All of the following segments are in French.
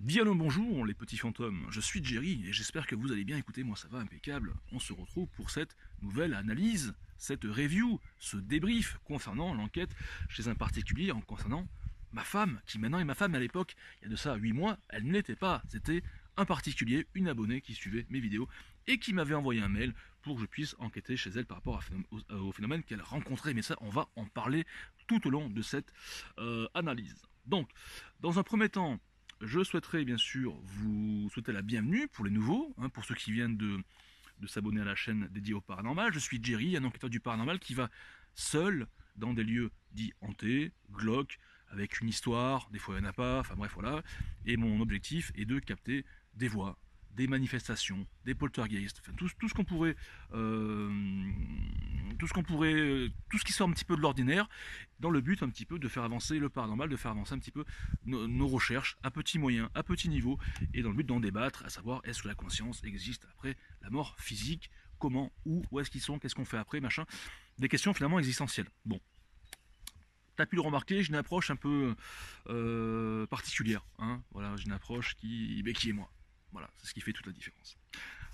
Bien le bonjour les petits fantômes, je suis Jerry et j'espère que vous allez bien. Écoutez, moi ça va impeccable. On se retrouve pour cette nouvelle analyse, cette review, ce débrief concernant l'enquête chez un particulier en concernant ma femme, qui maintenant est ma femme. À l'époque, il y a de ça 8 mois, elle ne l'était pas. C'était un particulier, une abonnée qui suivait mes vidéos et qui m'avait envoyé un mail pour que je puisse enquêter chez elle par rapport au phénomène qu'elle rencontrait. Mais ça, on va en parler tout au long de cette analyse. Donc, dans un premier temps, je souhaiterais bien sûr vous souhaiter la bienvenue pour les nouveaux, pour ceux qui viennent de s'abonner à la chaîne dédiée au paranormal. Je suis Jerry, un enquêteur du paranormal qui va seul dans des lieux dits hantés, glauques, avec une histoire, des fois il n'y en a pas, enfin bref voilà. Et mon objectif est de capter des voix, des manifestations, des poltergeists, enfin tout ce qu'on pourrait, tout ce qui sort un petit peu de l'ordinaire, dans le but un petit peu de faire avancer le paranormal, de faire avancer un petit peu nos recherches à petit moyen, à petit niveau, et dans le but d'en débattre, à savoir est-ce que la conscience existe après la mort physique, comment, où est-ce qu'ils sont, qu'est-ce qu'on fait après, machin, des questions finalement existentielles. Bon. T'as pu le remarquer, j'ai une approche un peu particulière. Voilà, j'ai une approche qui est moi. Voilà, c'est ce qui fait toute la différence.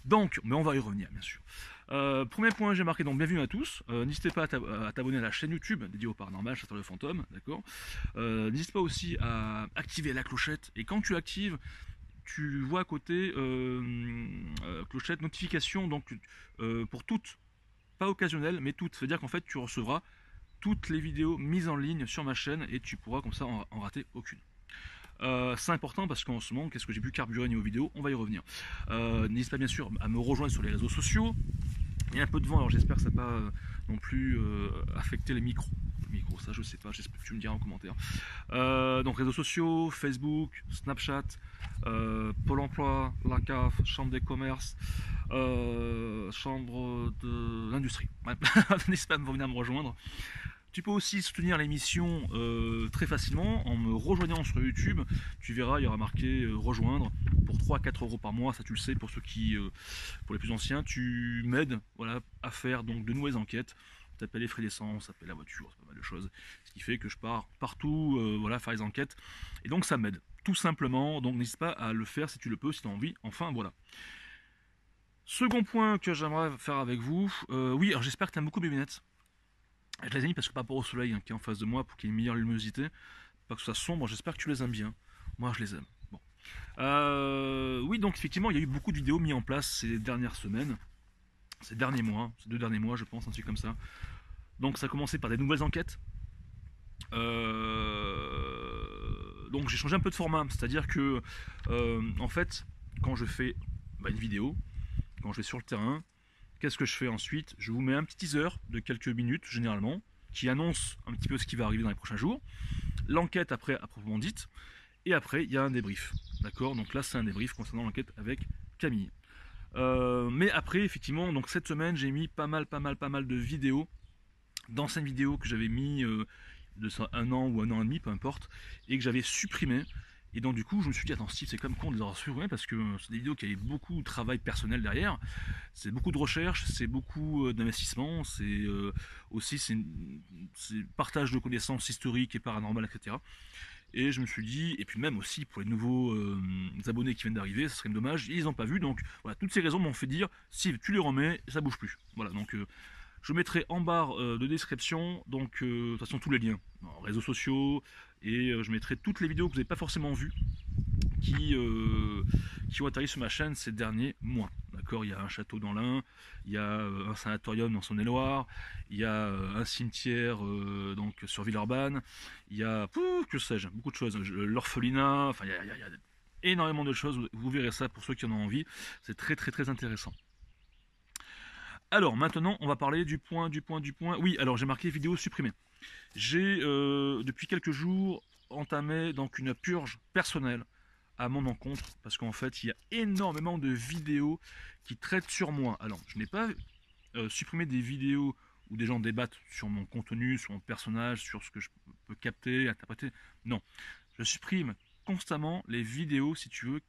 Donc, mais on va y revenir, bien sûr. Premier point, j'ai marqué donc bienvenue à tous. N'hésitez pas à t'abonner à la chaîne YouTube dédiée au paranormal, Chasseur de fantômes, d'accord. N'hésite pas aussi à activer la clochette. Et quand tu actives, tu vois à côté clochette notification, donc pour toutes, pas occasionnelles, mais toutes. C'est-à-dire qu'en fait, tu recevras toutes les vidéos mises en ligne sur ma chaîne et tu pourras comme ça en rater aucune. C'est important parce qu'en ce moment, qu'est-ce que j'ai pu carburer niveau vidéo, on va y revenir. N'hésite pas bien sûr à me rejoindre sur les réseaux sociaux. Il y a un peu de vent, alors j'espère que ça n'a pas non plus affecté les micros. Ça je sais pas, tu me diras en commentaire. Donc réseaux sociaux, Facebook, Snapchat, Pôle emploi, la CAF, Chambre des commerces, Chambre de l'industrie. Ouais. N'hésite pas à venir me rejoindre. Tu peux aussi soutenir l'émission très facilement en me rejoignant sur YouTube. Tu verras, il y aura marqué rejoindre pour 3-4 euros par mois. Ça, tu le sais, pour ceux qui, pour les plus anciens, tu m'aides voilà, à faire donc de nouvelles enquêtes. Ça paie les frais d'essence, ça paie la voiture, c'est pas mal de choses. Ce qui fait que je pars partout voilà, faire les enquêtes. Et donc, ça m'aide, tout simplement. Donc, n'hésite pas à le faire si tu le peux, si tu as envie. Enfin, voilà. Second point que j'aimerais faire avec vous. Oui, alors j'espère que tu aimes beaucoup mes lunettes. Je les ai mis parce que par rapport au soleil qui est en face de moi, pour qu'il y ait une meilleure luminosité, pas que ce soit sombre, j'espère que tu les aimes bien. Moi je les aime. Bon. Oui, donc effectivement, il y a eu beaucoup de vidéos mises en place ces dernières semaines, ces derniers mois, ces 2 derniers mois, je pense, un truc comme ça. Donc ça a commencé par des nouvelles enquêtes. Donc j'ai changé un peu de format, c'est-à-dire que, en fait, quand je fais une vidéo, quand je vais sur le terrain, qu'est-ce que je fais ensuite? Je vous mets un petit teaser de quelques minutes, généralement, qui annonce un petit peu ce qui va arriver dans les prochains jours. L'enquête après, à proprement dite. Et après, il y a un débrief. D'accord? Donc là, c'est un débrief concernant l'enquête avec Camille. Mais après, effectivement, donc cette semaine, j'ai mis pas mal de vidéos, d'anciennes vidéos que j'avais mis de ça 1 an ou 1 an et demi, peu importe, et que j'avais supprimées. Et donc du coup je me suis dit attends Steve, c'est comme con de les avoir supprimés parce que c'est des vidéos qui avaient beaucoup de travail personnel derrière, c'est beaucoup de recherche, c'est beaucoup d'investissement, c'est aussi c'est partage de connaissances historiques et paranormales, etc. Et je me suis dit, et puis même aussi pour les nouveaux abonnés qui viennent d'arriver, ça serait dommage, ils n'ont pas vu, donc voilà, toutes ces raisons m'ont fait dire Steve, tu les remets, ça bouge plus. Voilà, donc je mettrai en barre de description, donc de toute façon tous les liens, réseaux sociaux, et je mettrai toutes les vidéos que vous n'avez pas forcément vues, qui ont atterri sur ma chaîne ces derniers mois. D'accord, il y a un château dans l'Ain, il y a un sanatorium dans Saône-et-Loire, il y a un cimetière donc sur Villeurbanne, il y a que sais-je, beaucoup de choses, l'orphelinat, enfin il y a énormément de choses, vous verrez ça pour ceux qui en ont envie, c'est très intéressant. Alors maintenant on va parler du point. Oui, alors j'ai marqué vidéo supprimée. J'ai depuis quelques jours entamé donc une purge personnelle à mon encontre parce qu'en fait il y a énormément de vidéos qui traitent sur moi. Alors je n'ai pas supprimé des vidéos où des gens débattent sur mon contenu, sur mon personnage, sur ce que je peux capter, interpréter. Non, je supprime constamment les vidéos, si tu veux,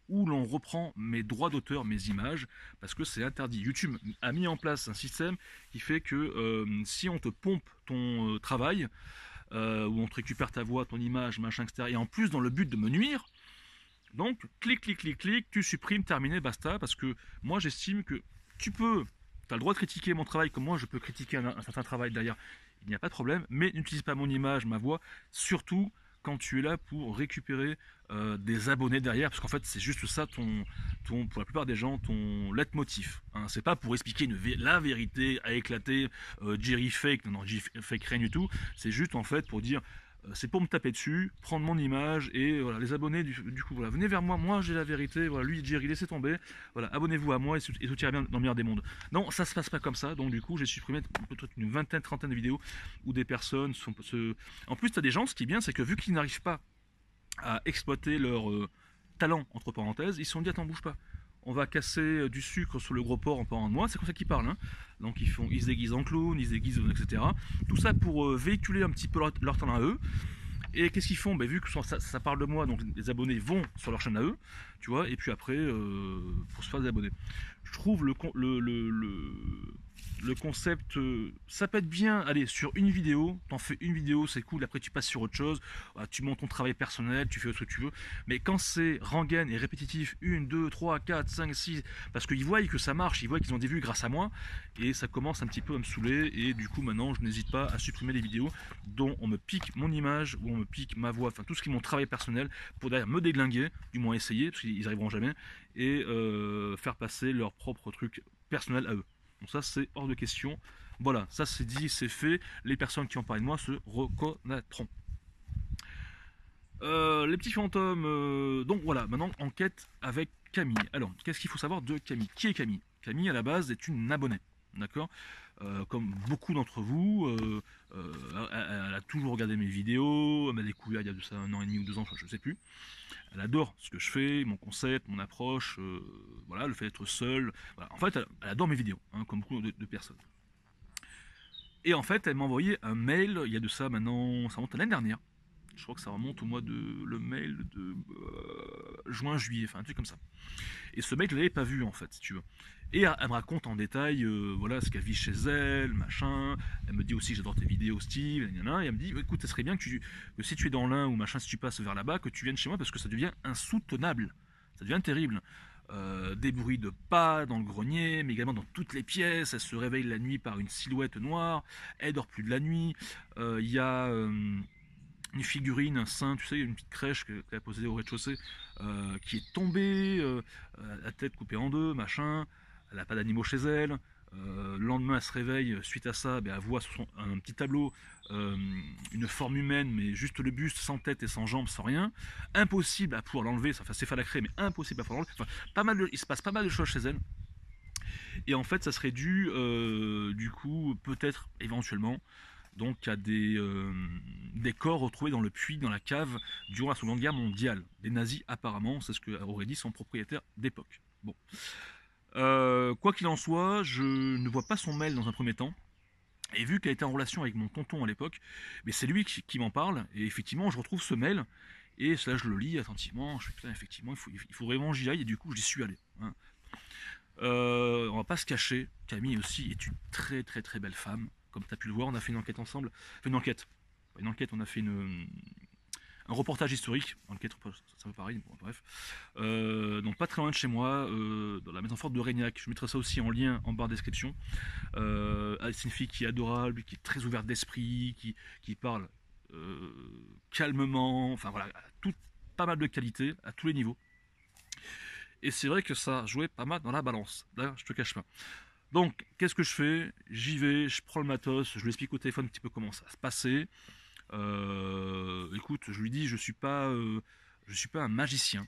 où l'on reprend mes droits d'auteur, mes images, parce que c'est interdit. YouTube a mis en place un système qui fait que si on te pompe ton travail, où on te récupère ta voix, ton image, machin, etc., et en plus dans le but de me nuire, Donc, clic, clic, clic, clic, tu supprimes, terminé, basta, parce que moi, j'estime que tu as le droit de critiquer mon travail comme moi, je peux critiquer un certain travail derrière, il n'y a pas de problème, mais n'utilise pas mon image, ma voix, surtout quand tu es là pour récupérer des abonnés derrière, parce qu'en fait, c'est juste ça, pour la plupart des gens, ton leitmotiv. Hein. C'est pas pour expliquer la vérité à éclater, Jerry fake, non, Jerry fake rien du tout, c'est juste en fait pour dire c'est pour me taper dessus, prendre mon image et voilà, les abonnés du coup voilà, venez vers moi, moi j'ai la vérité, voilà, lui Jerry laissez tomber, voilà, abonnez-vous à moi et tout ira bien dans le meilleur des mondes. Non, ça se passe pas comme ça, donc du coup j'ai supprimé peut-être une vingtaine, trentaine de vidéos où des personnes En plus tu as des gens, ce qui est bien, c'est que vu qu'ils n'arrivent pas à exploiter leur talent, entre parenthèses, ils se sont dit attends bouge pas. On va casser du sucre sur le gros porc en parlant de moi, c'est comme ça qu'ils parlent. Hein. Donc ils se déguisent en clown, ils se déguisent, etc. Tout ça pour véhiculer un petit peu leur talent à eux. Et qu'est-ce qu'ils font? Vu que ça parle de moi, donc les abonnés vont sur leur chaîne à eux, tu vois, et puis après, pour se faire des abonnés. Je trouve le concept, ça peut être bien, allez, sur une vidéo, t'en fais une vidéo, c'est cool, après tu passes sur autre chose, tu montes ton travail personnel, tu fais ce que tu veux, mais quand c'est rengaine et répétitif, 1, 2, 3, 4, 5, 6, parce qu'ils voient que ça marche, ils voient qu'ils ont des vues grâce à moi, et ça commence un petit peu à me saouler, et du coup maintenant je n'hésite pas à supprimer les vidéos dont on me pique mon image, ou on me pique ma voix, enfin tout ce qui est mon travail personnel, pour derrière me déglinguer, du moins essayer, parce qu'ils arriveront jamais, et faire passer leur propre truc personnel à eux. Donc ça c'est hors de question. Voilà, ça c'est dit, c'est fait. Les personnes qui ont parlé de moi se reconnaîtront. Les petits fantômes. Donc voilà, maintenant enquête avec Camille. Alors, qu'est-ce qu'il faut savoir de Camille? Qui est Camille? Camille à la base est une abonnée. D'accord. Comme beaucoup d'entre vous, elle a toujours regardé mes vidéos, elle m'a découvert il y a de ça 1 an et demi ou 2 ans, je ne sais plus. Elle adore ce que je fais, mon concept, mon approche, voilà, le fait d'être seul. Voilà. En fait, elle adore mes vidéos, hein, comme beaucoup de personnes. Et en fait, elle m'a envoyé un mail, il y a de ça maintenant, ça remonte à l'année dernière. Je crois que ça remonte au mois de le mail de juin-juillet, enfin un truc comme ça. Et ce mail, je l'avais pas vu en fait, si tu veux. Et elle me raconte en détail, voilà, ce qu'elle vit chez elle, machin. Elle me dit aussi, j'adore tes vidéos, Steve, et elle me dit, écoute, ça serait bien que si tu es dans l'un ou machin, si tu passes vers là-bas, que tu viennes chez moi parce que ça devient insoutenable. Ça devient terrible. Des bruits de pas dans le grenier, mais également dans toutes les pièces. Elle se réveille la nuit par une silhouette noire. Elle dort plus de la nuit. Il y a une figurine, un saint, tu sais, une petite crèche qu'elle a posée au rez-de-chaussée, qui est tombée, la tête coupée en deux, machin. Elle n'a pas d'animaux chez elle. Le lendemain, elle se réveille. Suite à ça, elle voit sur un petit tableau une forme humaine, mais juste le buste, sans tête et sans jambes, sans rien. Impossible à pouvoir l'enlever. Enfin, c'est phalacré, mais impossible à pouvoir l'enlever. Enfin, il se passe pas mal de choses chez elle. Et en fait, ça serait dû, du coup, peut-être, éventuellement, donc à des corps retrouvés dans le puits, dans la cave, durant la Seconde Guerre mondiale. Des nazis, apparemment, c'est ce qu'aurait dit son propriétaire d'époque. Bon. Quoi qu'il en soit, je ne vois pas son mail dans un premier temps. Et vu qu'elle était en relation avec mon tonton à l'époque, mais c'est lui qui m'en parle. Et effectivement, je retrouve ce mail. Et là, je le lis attentivement. Je fais putain, effectivement, il faut vraiment que j'y aille. Et du coup, j'y suis allé. Hein. On va pas se cacher. Camille aussi est une très très très belle femme. Comme tu as pu le voir, on a fait une enquête ensemble. Enfin, une enquête, on a fait un reportage historique. Enquête, ça me pareil, bon, bref. Donc pas très loin de chez moi, dans la maison forte de Régnac. Je mettrai ça aussi en lien en barre de description. C'est une fille qui est adorable, qui est très ouverte d'esprit, qui parle calmement, enfin voilà, pas mal de qualités à tous les niveaux. Et c'est vrai que ça jouait pas mal dans la balance. Là, je te cache pas. Donc, qu'est-ce que je fais? J'y vais, je prends le matos, je lui explique au téléphone un petit peu comment ça va se passer. Écoute, je lui dis, je suis pas un magicien.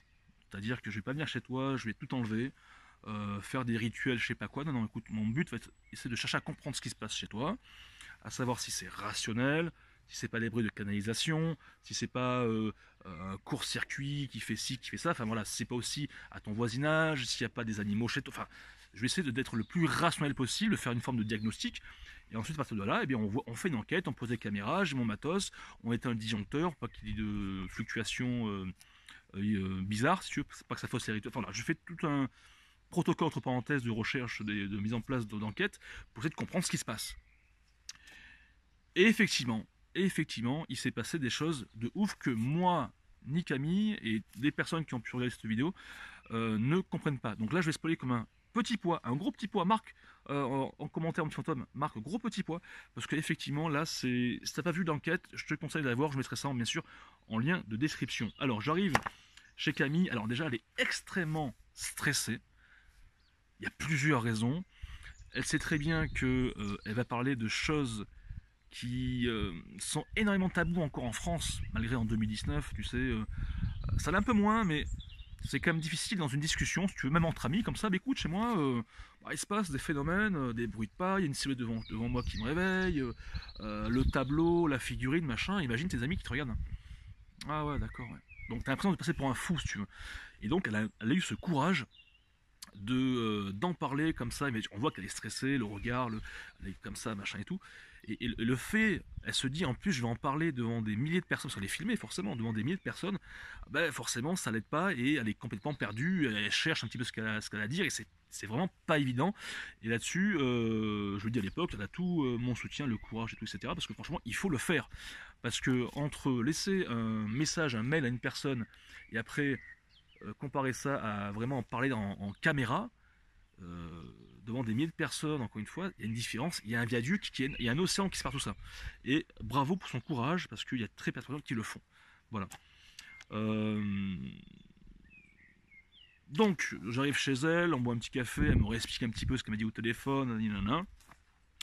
C'est-à-dire que je vais pas venir chez toi, je vais tout enlever, faire des rituels, je sais pas quoi. Non, non, écoute, mon but va être essayer de chercher à comprendre ce qui se passe chez toi, à savoir si c'est rationnel, si c'est pas des bruits de canalisation, si c'est pas un court-circuit qui fait ci, qui fait ça. Enfin voilà, si c'est pas aussi à ton voisinage, s'il n'y a pas des animaux chez toi. Enfin, je vais essayer d'être le plus rationnel possible, de faire une forme de diagnostic. Et ensuite, à partir de là, eh bien, on fait une enquête, on pose des caméras, j'ai mon matos, on éteint un disjoncteur, pas qu'il y ait de fluctuations bizarres, si tu veux, pas que ça fausse les rituels. Enfin, voilà, je fais tout un protocole, entre parenthèses, de recherche, de mise en place d'enquête, pour essayer de comprendre ce qui se passe. Et effectivement, il s'est passé des choses de ouf que moi, ni Camille et des personnes qui ont pu regarder cette vidéo ne comprennent pas. Donc là, je vais spoiler comme un petit pois, un gros petit pois. Marc, en commentaire, mon petit fantôme, marque gros petit pois, parce qu'effectivement, là, si t'as pas vu l'enquête, je te conseille d'aller voir, je mettrai ça, bien sûr, en lien de description. Alors, j'arrive chez Camille, alors déjà, elle est extrêmement stressée. Il y a plusieurs raisons. Elle sait très bien que elle va parler de choses qui sont énormément tabous encore en France, malgré en 2019, tu sais, ça l'est un peu moins, mais c'est quand même difficile dans une discussion, si tu veux, même entre amis, comme ça, bah, écoute, chez moi, il se passe des phénomènes, des bruits de pas, il y a une silhouette devant moi qui me réveille, le tableau, la figurine, machin, imagine tes amis qui te regardent. Ah ouais, d'accord, ouais. Donc t'as l'impression de passer pour un fou, si tu veux. Et donc elle a eu ce courage d'en parler comme ça, mais on voit qu'elle est stressée, le regard, elle est comme ça, machin et tout. Et le fait, elle se dit en plus je vais en parler devant des milliers de personnes, parce qu'elle est filmée forcément, devant des milliers de personnes, ben forcément ça l'aide pas et elle est complètement perdue, elle cherche un petit peu ce qu'elle a à dire et c'est vraiment pas évident. Et là-dessus, je le dis à l'époque, elle a tout mon soutien, le courage et tout, etc. Parce que franchement, il faut le faire. Parce que entre laisser un message, un mail à une personne et après comparer ça à vraiment en parler en caméra, devant des milliers de personnes, encore une fois, il y a une différence, il y a un viaduc, il y a un océan qui sépare tout ça. Et bravo pour son courage, parce qu'il y a très peu de personnes qui le font. Voilà. Donc, j'arrive chez elle, on boit un petit café, elle me réexplique un petit peu ce qu'elle m'a dit au téléphone, nanana.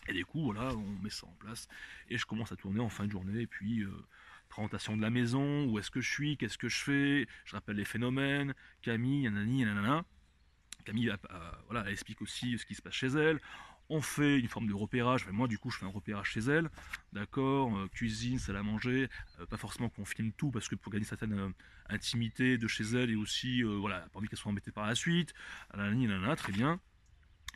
Et du coup, voilà, on met ça en place. Et je commence à tourner en fin de journée, et puis présentation de la maison, où est-ce que je suis, qu'est-ce que je fais, je rappelle les phénomènes, Camille, nanani, nanana. Camille voilà, elle explique aussi ce qui se passe chez elle. On fait une forme de repérage. Enfin, moi, du coup, je fais un repérage chez elle. D'accord, cuisine, salle à manger. Pas forcément qu'on filme tout parce que pour gagner certaine intimité de chez elle et aussi, voilà, pas envie qu'elle soit embêtée par la suite. Nanana, très bien.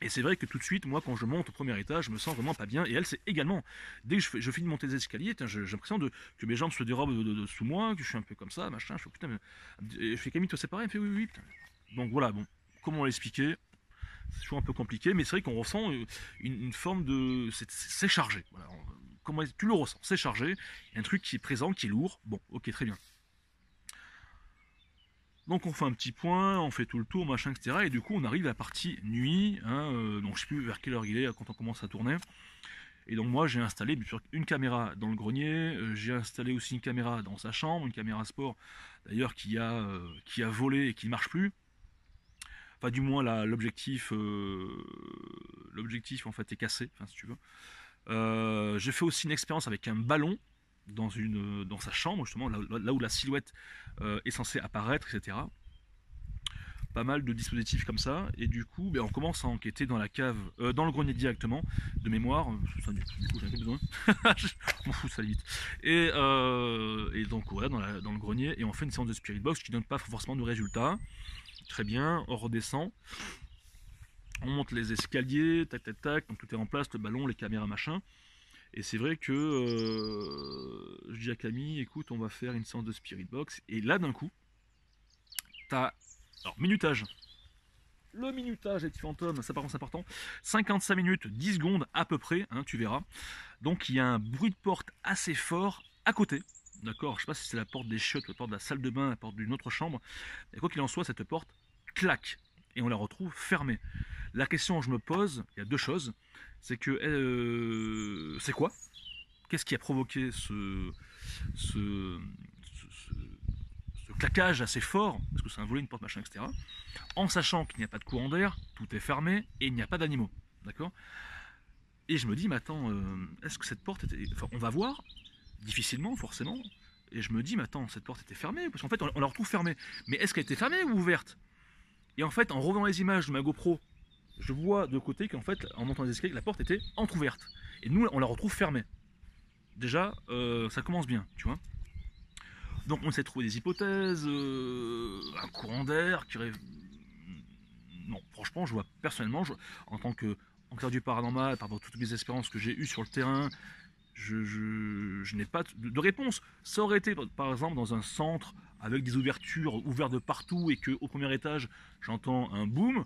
Et c'est vrai que tout de suite, moi, quand je monte au premier étage, je me sens vraiment pas bien. Et elle, c'est également. Dès que je finis de monter les escaliers, j'ai l'impression que mes jambes se dérobent sous moi, que je suis un peu comme ça, machin. Je fais putain, je fais Camille, toi c'est pareil. Elle me fait oui, oui. Putain. Donc voilà, bon, comment l'expliquer? C'est toujours un peu compliqué, mais c'est vrai qu'on ressent une forme de. C'est chargé. Voilà. Comment tu le ressens? C'est chargé. Il y a un truc qui est présent, qui est lourd. Bon, ok, très bien. Donc on fait un petit point, on fait tout le tour, machin, etc. Et du coup on arrive à la partie nuit, hein, donc je sais plus vers quelle heure il est quand on commence à tourner. Et donc moi j'ai installé une caméra dans le grenier, j'ai installé aussi une caméra dans sa chambre, une caméra sport d'ailleurs qui a volé et qui ne marche plus. Enfin du moins l'objectif en fait est cassé, enfin si tu veux. J'ai fait aussi une expérience avec un ballon dans sa chambre justement, là où la silhouette est censée apparaître, etc. Pas mal de dispositifs comme ça, et du coup on commence à enquêter dans la cave, dans le grenier directement, de mémoire, du coup j'en ai besoin, je m'en fous ça limite, et donc voilà, dans le grenier, et on fait une séance de spirit box qui donne pas forcément de résultats. Très bien, on redescend, on monte les escaliers, tac tac tac, donc tout est en place, le ballon, les caméras, machin. Et c'est vrai que je dis à Camille, écoute, on va faire une séance de spirit box. Et là, d'un coup, t'as. Alors, minutage. Le minutage est fantôme, ça par contre c'est important. 55 minutes, 10 secondes à peu près, hein, tu verras. Donc il y a un bruit de porte assez fort à côté. D'accord, je sais pas si c'est la porte des chiottes, la porte de la salle de bain, la porte d'une autre chambre. Et quoi qu'il en soit, cette porte claque. Et on la retrouve fermée. La question que je me pose, il y a deux choses. C'est que c'est quoi? Qu'est-ce qui a provoqué ce claquage assez fort, parce que c'est un volet, une porte, machin, etc. En sachant qu'il n'y a pas de courant d'air, tout est fermé et il n'y a pas d'animaux. D'accord? Et je me dis, mais attends, est-ce que cette porte était. Enfin, on va voir, difficilement, forcément. Et je me dis, mais attends, cette porte était fermée, parce qu'en fait, on la retrouve fermée. Mais est-ce qu'elle était fermée ou ouverte? Et en fait, en revoyant les images de ma GoPro, je vois de côté qu'en fait, en montant les escaliers, la porte était entrouverte. Et nous, on la retrouve fermée. Déjà, ça commence bien, tu vois. Donc on essaie de trouver des hypothèses, un courant d'air qui aurait... Non, franchement, je vois personnellement, en tant qu'enquêteur du paranormal, par rapport à toutes mes expériences que j'ai eues sur le terrain, je n'ai pas de réponse. Ça aurait été, par exemple, dans un centre avec des ouvertures ouvertes de partout et qu'au premier étage, j'entends un boom.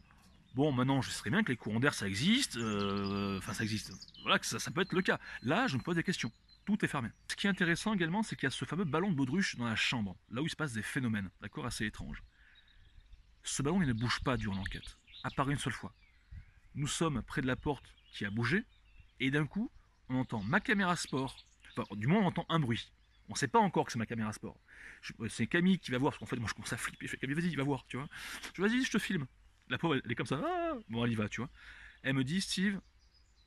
Bon, maintenant, je sais bien que les courants d'air, ça existe. Enfin, ça existe. Voilà, que ça peut être le cas. Là, je me pose des questions. Tout est fermé. Ce qui est intéressant également, c'est qu'il y a ce fameux ballon de baudruche dans la chambre, là où il se passe des phénomènes, d'accord, assez étranges. Ce ballon, il ne bouge pas durant l'enquête, à part une seule fois. Nous sommes près de la porte qui a bougé, et d'un coup, on entend ma caméra sport, enfin, du moins on entend un bruit. On ne sait pas encore que c'est ma caméra sport. C'est Camille qui va voir, parce qu'en fait, moi je commence à flipper. Je fais, Camille, vas-y, va voir, tu vois. Vas-y, je te filme. La pauvre, elle est comme ça. Ah bon, elle y va, tu vois. Elle me dit, Steve,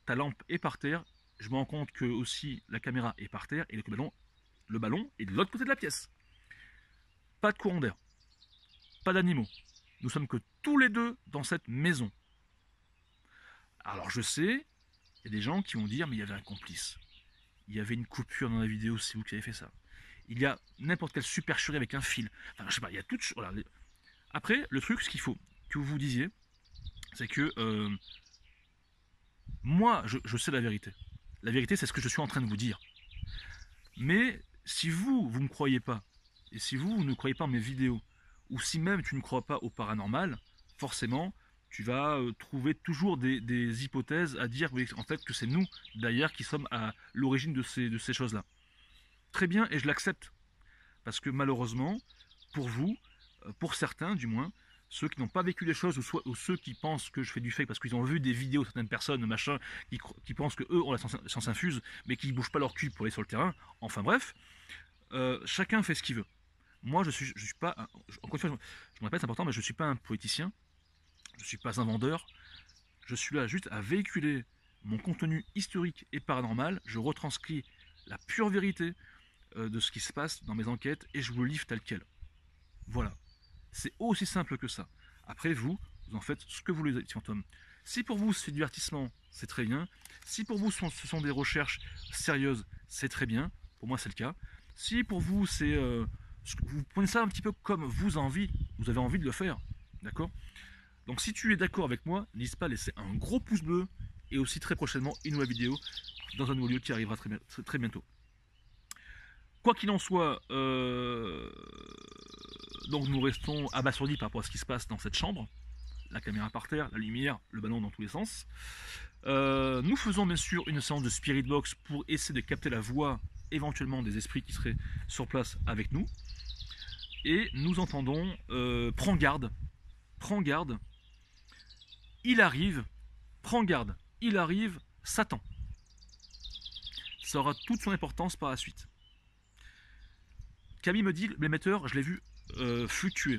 ta lampe est par terre. Je me rends compte que aussi la caméra est par terre et le ballon est de l'autre côté de la pièce. Pas de courant d'air. Pas d'animaux. Nous sommes que tous les deux dans cette maison. Alors je sais, il y a des gens qui vont dire, mais il y avait un complice. Il y avait une coupure dans la vidéo, c'est vous qui avez fait ça. Il y a n'importe quelle supercherie avec un fil. Enfin, je sais pas, il y a tout. Voilà. Après, le truc, ce qu'il faut que vous vous disiez, c'est que moi, je sais la vérité. La vérité, c'est ce que je suis en train de vous dire. Mais si vous ne me croyez pas, et si vous ne croyez pas en mes vidéos, ou si même tu ne crois pas au paranormal, forcément, tu vas trouver toujours des hypothèses à dire en fait que c'est nous, d'ailleurs, qui sommes à l'origine de ces choses-là. Très bien, et je l'accepte. Parce que malheureusement, pour vous, pour certains du moins, ceux qui n'ont pas vécu les choses, ou ceux qui pensent que je fais du fake parce qu'ils ont vu des vidéos de certaines personnes, machin, qui pensent qu'eux ont la science infuse, mais qui ne bougent pas leur cul pour aller sur le terrain, enfin bref, chacun fait ce qu'il veut. Moi, je suis pas, encore une fois, je me répète, c'est important, mais je ne suis pas un politicien, je ne suis pas un vendeur, je suis là juste à véhiculer mon contenu historique et paranormal, je retranscris la pure vérité de ce qui se passe dans mes enquêtes et je vous le livre tel quel. Voilà. C'est aussi simple que ça. Après, vous en faites ce que vous voulez, fantômes. Si pour vous c'est divertissement, c'est très bien. Si pour vous ce sont des recherches sérieuses, c'est très bien. Pour moi, c'est le cas. Si pour vous c'est vous prenez ça un petit peu comme vous avez envie de le faire, d'accord. Donc si tu es d'accord avec moi, n'hésite pas à laisser un gros pouce bleu et aussi très prochainement une nouvelle vidéo dans un nouveau lieu qui arrivera très bientôt. Quoi qu'il en soit, donc nous restons abasourdis par rapport à ce qui se passe dans cette chambre. La caméra par terre, la lumière, le ballon dans tous les sens. Nous faisons bien sûr une séance de Spirit Box pour essayer de capter la voix éventuellement des esprits qui seraient sur place avec nous. Et nous entendons prends garde, il arrive, prends garde, il arrive, Satan. Ça aura toute son importance par la suite. Camille me dit, l'émetteur, je l'ai vu fluctuer.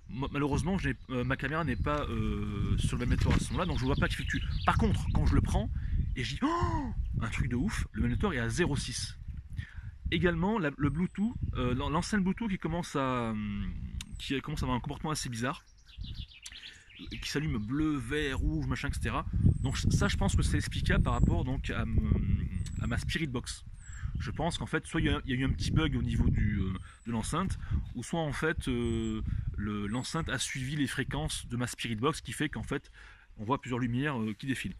Malheureusement, ma caméra n'est pas sur l'émetteur à ce moment-là, donc je ne vois pas qu'il fluctue. Par contre, quand je le prends, et je dis, oh, un truc de ouf, le émetteur est à 0,6. Également, le Bluetooth, l'ancien Bluetooth qui commence à avoir un comportement assez bizarre, qui s'allume bleu, vert, rouge, machin, etc. Donc ça, je pense que c'est explicable par rapport donc, à ma Spirit Box. Je pense qu'en fait, soit il y a eu un petit bug au niveau de l'enceinte, ou soit en fait l'enceinte a suivi les fréquences de ma Spirit Box, qui fait qu'en fait on voit plusieurs lumières qui défilent.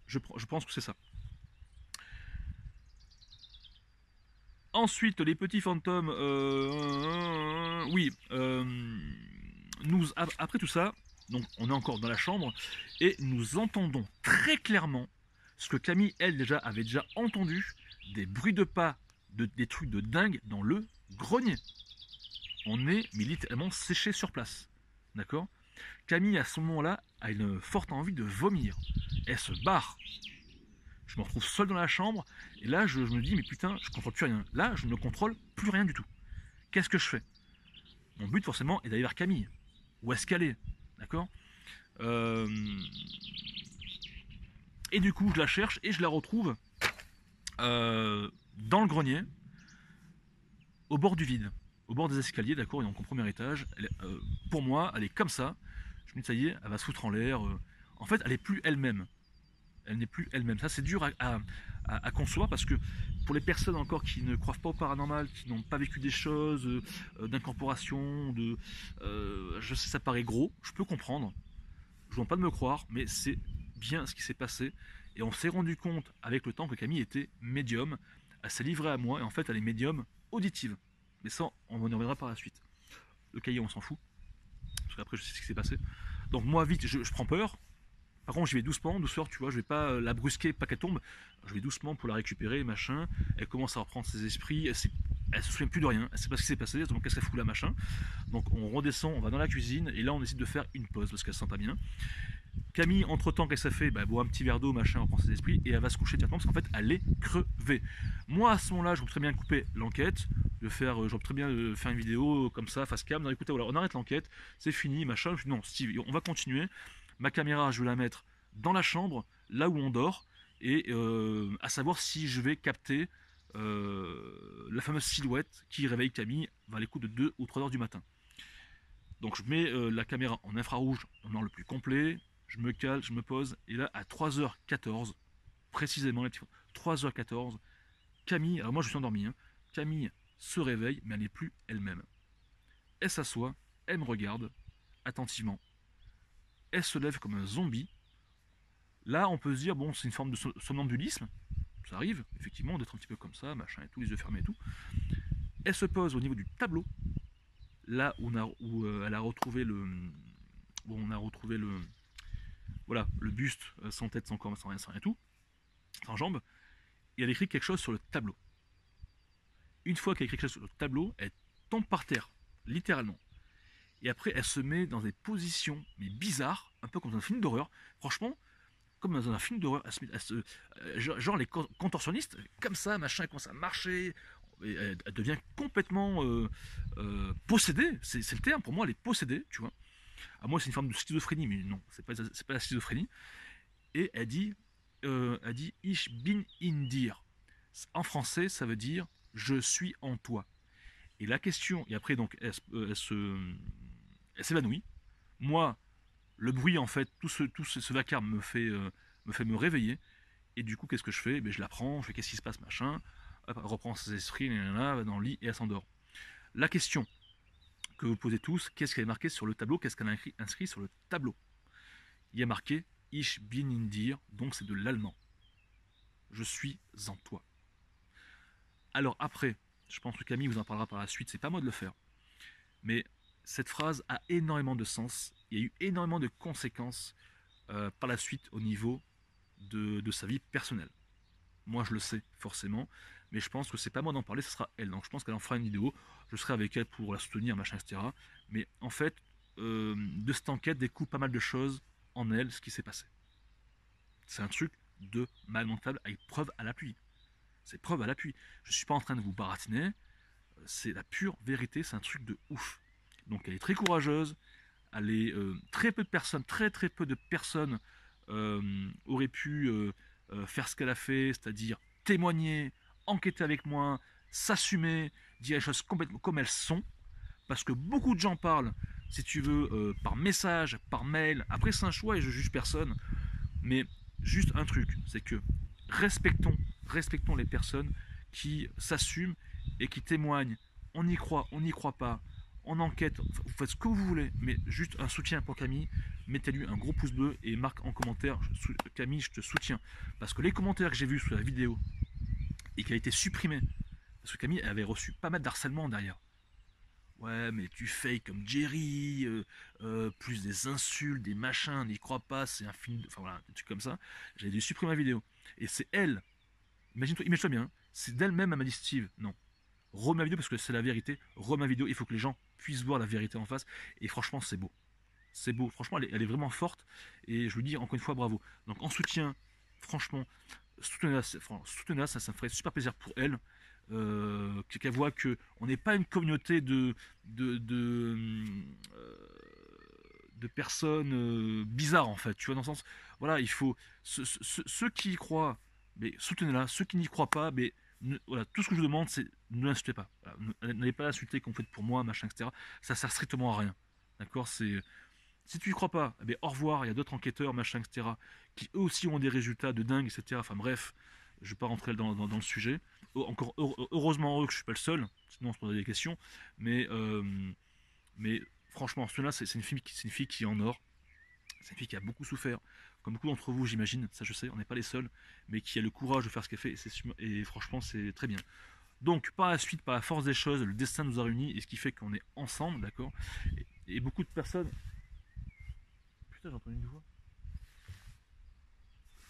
Je pense que c'est ça. Ensuite, les petits fantômes, oui, après tout ça, donc on est encore dans la chambre, et nous entendons très clairement ce que Camille, elle, avait déjà entendu, des bruits de pas, des trucs de dingue dans le grenier. On est littéralement séché sur place. D'accord. Camille, à ce moment-là, a une forte envie de vomir. Elle se barre. Je me retrouve seul dans la chambre, et là, je me dis, mais putain, je ne contrôle plus rien. Là, je ne contrôle plus rien du tout. Qu'est-ce que je fais? Mon but, forcément, est d'aller vers Camille. Où est-ce qu'elle est? D'accord. Et du coup, je la cherche, et je la retrouve dans le grenier, au bord du vide, au bord des escaliers, d'accord, et donc au premier étage. Pour moi, elle est comme ça. Je me dis, ça y est, elle va se foutre en l'air. En fait, elle n'est plus elle-même. Elle n'est plus elle-même. Ça, c'est dur à concevoir parce que pour les personnes encore qui ne croient pas au paranormal, qui n'ont pas vécu des choses, d'incorporation, je sais, ça paraît gros, je peux comprendre. Je ne demande pas de me croire, mais c'est bien ce qui s'est passé. Et on s'est rendu compte avec le temps que Camille était médium. Elle s'est livrée à moi et en fait elle est médium auditive. Mais ça, on en reviendra par la suite. Le cahier, on s'en fout. Parce qu'après, je sais ce qui s'est passé. Donc moi, vite, je prends peur. Par contre, j'y vais doucement, douceur, tu vois, je vais pas la brusquer, pas qu'elle tombe. Je vais doucement pour la récupérer, machin. Elle commence à reprendre ses esprits. Elle se souvient plus de rien. Elle sait pas ce qui s'est passé. Donc qu'est-ce qu'elle fout là, machin. Donc on redescend, on va dans la cuisine et là on décide de faire une pause parce qu'elle se sent pas bien. Camille, entre temps, qu'elle s'est fait, bah, boit un petit verre d'eau, machin, reprend ses esprits et elle va se coucher directement parce qu'en fait elle est crevée. Moi à ce moment-là, je peux très bien couper l'enquête, je peux très bien faire une vidéo comme ça, face cam. Non, écoutez, voilà, on arrête l'enquête, c'est fini, machin. Je dis non, Steve, on va continuer. Ma caméra, je vais la mettre dans la chambre, là où on dort, et à savoir si je vais capter la fameuse silhouette qui réveille Camille vers les coups de 2 ou 3 heures du matin. Donc je mets la caméra en infrarouge, en noir le plus complet, je me cale, je me pose, et là à 3h14, précisément, 3h14, Camille, alors moi je suis endormi, hein, Camille se réveille, mais elle n'est plus elle-même. Elle s'assoit, elle me regarde attentivement, elle se lève comme un zombie. Là on peut se dire, bon c'est une forme de somnambulisme, ça arrive effectivement d'être un petit peu comme ça, machin et tout, les yeux fermés et tout. Elle se pose au niveau du tableau, là où elle a retrouvé voilà, le buste sans tête, sans corps, sans rien, sans rien tout, sans jambes, et elle écrit quelque chose sur le tableau. Une fois qu'elle écrit quelque chose sur le tableau, elle tombe par terre, littéralement. Et après, elle se met dans des positions, mais bizarres, un peu comme dans un film d'horreur. Franchement, comme dans un film d'horreur, genre les contorsionnistes, comme ça, machin, elle commence à marcher, et elle devient complètement possédée, c'est le terme, pour moi, elle est possédée, tu vois. À moi, c'est une forme de schizophrénie, mais non, c'est pas la schizophrénie. Et elle dit Ich bin in dir. En français, ça veut dire je suis en toi. Et la question, et après, donc, elle s'évanouit. Moi, le bruit, en fait, tout ce vacarme me fait me réveiller. Et du coup, qu'est-ce que je fais? Ben, je la prends, je fais qu'est-ce qui se passe, machin. Hop, elle reprend ses esprits, va dans le lit et elle s'endort. La question que vous posez tous, qu'est-ce qu'elle a marqué sur le tableau? Qu'est-ce qu'elle a inscrit sur le tableau? Il y a marqué Ich bin in dir, donc c'est de l'allemand. Je suis en toi. Alors après, je pense que Camille vous en parlera par la suite, c'est pas moi de le faire. Mais cette phrase a énormément de sens. Il y a eu énormément de conséquences par la suite au niveau de sa vie personnelle. Moi je le sais forcément, mais je pense que c'est pas moi d'en parler, ce sera elle. Donc je pense qu'elle en fera une vidéo, je serai avec elle pour la soutenir, machin, etc. Mais en fait, de cette enquête découle pas mal de choses en elle, ce qui s'est passé. C'est un truc de mal mental avec preuve à l'appui. C'est preuve à l'appui. Je suis pas en train de vous baratiner, c'est la pure vérité, c'est un truc de ouf. Donc elle est très courageuse, elle est très peu de personnes, très peu de personnes auraient pu faire ce qu'elle a fait, c'est-à-dire témoigner, enquêter avec moi, s'assumer, dire les choses complètement comme elles sont, parce que beaucoup de gens parlent, si tu veux, par message, par mail. Après c'est un choix et je juge personne, mais juste un truc, c'est que respectons les personnes qui s'assument et qui témoignent. On y croit, on n'y croit pas, on enquête, vous faites ce que vous voulez, mais juste un soutien pour Camille, mettez-lui un gros pouce bleu et marque en commentaire Camille, je te soutiens. Parce que les commentaires que j'ai vus sous la vidéo et qui a été supprimé, parce que Camille avait reçu pas mal d'harcèlement derrière. Ouais, mais tu fais comme Jerry, plus des insultes, des machins, n'y crois pas, c'est un film, enfin voilà, des trucs comme ça. J'ai dû supprimer la vidéo. Et c'est elle, imagine-toi bien, c'est d'elle-même, elle m'a dit Steve, non, remets ma vidéo parce que c'est la vérité, remets ma vidéo, il faut que les gens puissent voir la vérité en face. Et franchement, c'est beau. C'est beau, franchement, elle est vraiment forte. Et je lui dis encore une fois, bravo. Donc en soutien, franchement, soutenez-la, ça me ferait super plaisir pour elle. Qu'elle voit qu'on n'est pas une communauté de personnes bizarres en fait, tu vois, dans le sens, voilà, il faut, ceux qui y croient, mais soutenez-la, ceux qui n'y croient pas, mais voilà, tout ce que je vous demande, c'est ne l'insultez pas, voilà, n'allez pas insulter qu'on fait pour moi, machin, etc. Ça sert strictement à rien, d'accord, c'est, si tu y crois pas, eh au revoir, il y a d'autres enquêteurs, machin, etc., qui eux aussi ont des résultats de dingue, etc., enfin bref, je vais pas rentrer dans le sujet, encore heureusement que je suis pas le seul, sinon on se poserait des questions, mais franchement, celui-là, c'est une fille qui est en or. C'est une fille qui a beaucoup souffert, comme beaucoup d'entre vous, j'imagine. Ça, je sais, on n'est pas les seuls, mais qui a le courage de faire ce qu'elle fait. Et franchement, c'est très bien. Donc, par la suite, par la force des choses, le destin nous a réunis, et ce qui fait qu'on est ensemble, d'accord. Et beaucoup de personnes. Putain, j'ai entendu une voix.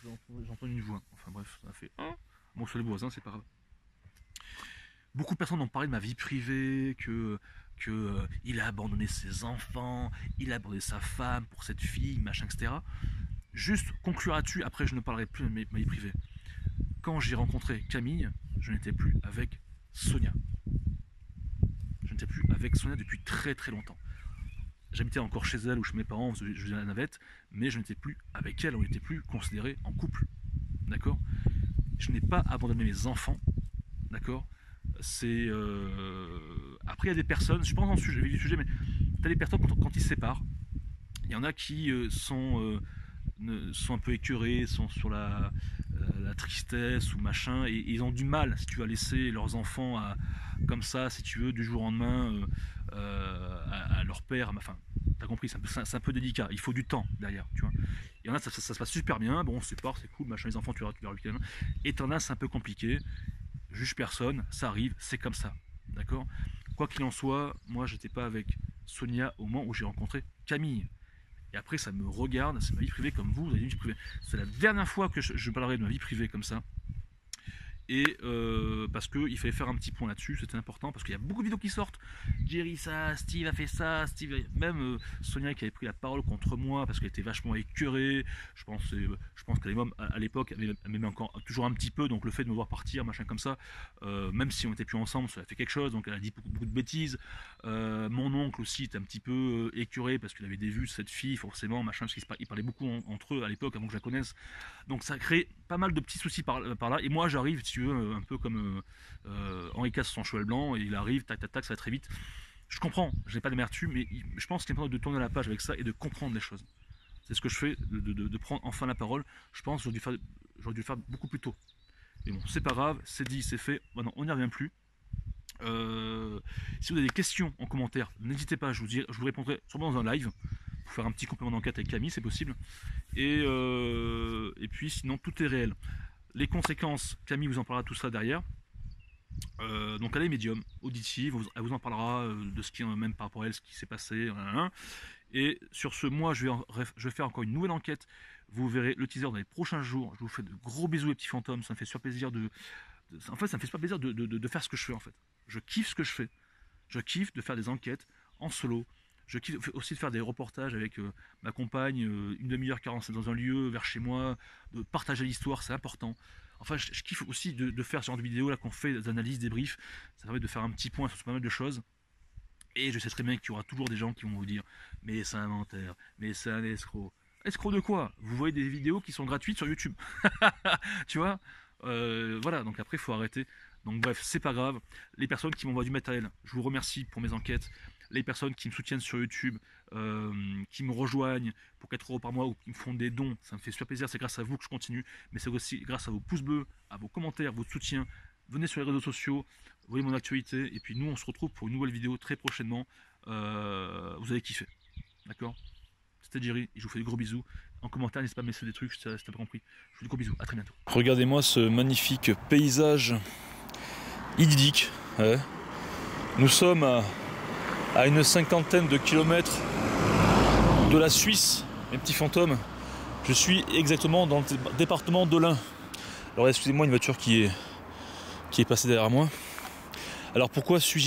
j'ai entendu une voix. Enfin bref, ça a fait bon, c'est le voisin, c'est pas grave. Beaucoup de personnes ont parlé de ma vie privée, que il a abandonné ses enfants, il a abandonné sa femme pour cette fille, machin, etc. Juste conclure là-dessus, après je ne parlerai plus de ma vie privée. Quand j'ai rencontré Camille, je n'étais plus avec Sonia. Je n'étais plus avec Sonia depuis très très longtemps. J'habitais encore chez elle ou chez mes parents, je faisais la navette, mais je n'étais plus avec elle, on n'était plus considérés en couple. D'accord? Je n'ai pas abandonné mes enfants. D'accord? C'est. Après, il y a des personnes, je pense dans le sujet, du sujet, mais tu as des personnes quand ils se séparent, il y en a qui sont un peu écœurés, sont sur la tristesse ou machin, et ils ont du mal, si tu veux, à laisser leurs enfants comme ça, si tu veux, du jour au lendemain à leur père. Enfin, t'as compris, c'est un peu délicat, il faut du temps derrière, tu vois. Il y en a, ça se passe super bien, bon, on se sépare, c'est cool, machin, les enfants, tu verras le week-end. Et t'en as, c'est un peu compliqué, juge personne, ça arrive, c'est comme ça, d'accord. Quoi qu'il en soit, moi, j'étais pas avec Sonia au moment où j'ai rencontré Camille. Et après, ça me regarde, c'est ma vie privée comme vous avez une vie privée. C'est la dernière fois que je parlerai de ma vie privée comme ça. Et parce qu'il fallait faire un petit point là-dessus, c'était important, parce qu'il y a beaucoup de vidéos qui sortent. Jerry ça, Steve a fait ça, Steve... Même Sonia qui avait pris la parole contre moi, parce qu'elle était vachement écœurée. Je pense qu'elle même à l'époque, elle m'aimait encore toujours un petit peu, donc le fait de me voir partir, machin comme ça, même si on n'était plus ensemble, ça a fait quelque chose, donc elle a dit beaucoup de bêtises. Mon oncle aussi était un petit peu écœuré, parce qu'il avait des vues de cette fille, forcément, machin, parce qu'ils parlaient beaucoup entre eux à l'époque, avant que je la connaisse. Donc ça crée pas mal de petits soucis par là, et moi j'arrive, un peu comme Henri IV son cheval blanc, et il arrive, tac tac tac, ça va très vite. Je comprends, je n'ai pas d'amertume, mais je pense qu'il est important de tourner la page avec ça et de comprendre les choses. C'est ce que je fais, de prendre enfin la parole. Je pense que j'aurais dû le faire beaucoup plus tôt. Mais bon, c'est pas grave, c'est dit, c'est fait, maintenant on n'y revient plus. Si vous avez des questions en commentaire, n'hésitez pas, je vous répondrai sûrement dans un live, pour faire un petit complément d'enquête avec Camille, c'est possible. Et puis sinon, tout est réel. Les conséquences, Camille vous en parlera tout ça derrière. Donc elle est médium, auditive, elle vous en parlera de ce qui, même par rapport à elle, ce qui s'est passé. Et sur ce, moi je vais faire encore une nouvelle enquête. Vous verrez le teaser dans les prochains jours. Je vous fais de gros bisous les petits fantômes. Ça me fait super plaisir en fait, ça me fait super plaisir de faire ce que je fais en fait. Je kiffe ce que je fais. Je kiffe de faire des enquêtes en solo. Je kiffe aussi de faire des reportages avec ma compagne, une demi-heure 47 dans un lieu, vers chez moi, de partager l'histoire, c'est important. Enfin, je kiffe aussi de faire ce genre de vidéos là qu'on fait, des analyses, des briefs. Ça permet de faire un petit point sur pas mal de choses. Et je sais très bien qu'il y aura toujours des gens qui vont vous dire « Mais c'est un menteur, mais c'est un escroc. » Escroc de quoi? Vous voyez des vidéos qui sont gratuites sur YouTube. Tu vois, voilà, donc après, il faut arrêter. Donc bref, c'est pas grave. Les personnes qui m'envoient du matériel, je vous remercie pour mes enquêtes. Les personnes qui me soutiennent sur YouTube, qui me rejoignent pour 4 € par mois ou qui me font des dons, ça me fait super plaisir, c'est grâce à vous que je continue, mais c'est aussi grâce à vos pouces bleus, à vos commentaires, votre soutien. Venez sur les réseaux sociaux, voyez mon actualité, et puis nous on se retrouve pour une nouvelle vidéo très prochainement. Vous allez kiffer, d'accord? C'était Jerry, et je vous fais des gros bisous. En commentaire, n'hésitez pas à me laisser des trucs si t'as pas compris. Je vous fais des gros bisous, à très bientôt. Regardez-moi ce magnifique paysage idyllique. Ouais. Nous sommes à une 50aine de kilomètres de la Suisse, mes petits fantômes. Je suis exactement dans le département de l'Ain. Alors excusez-moi, une voiture qui est passée derrière moi. Alors pourquoi suis-je ici ?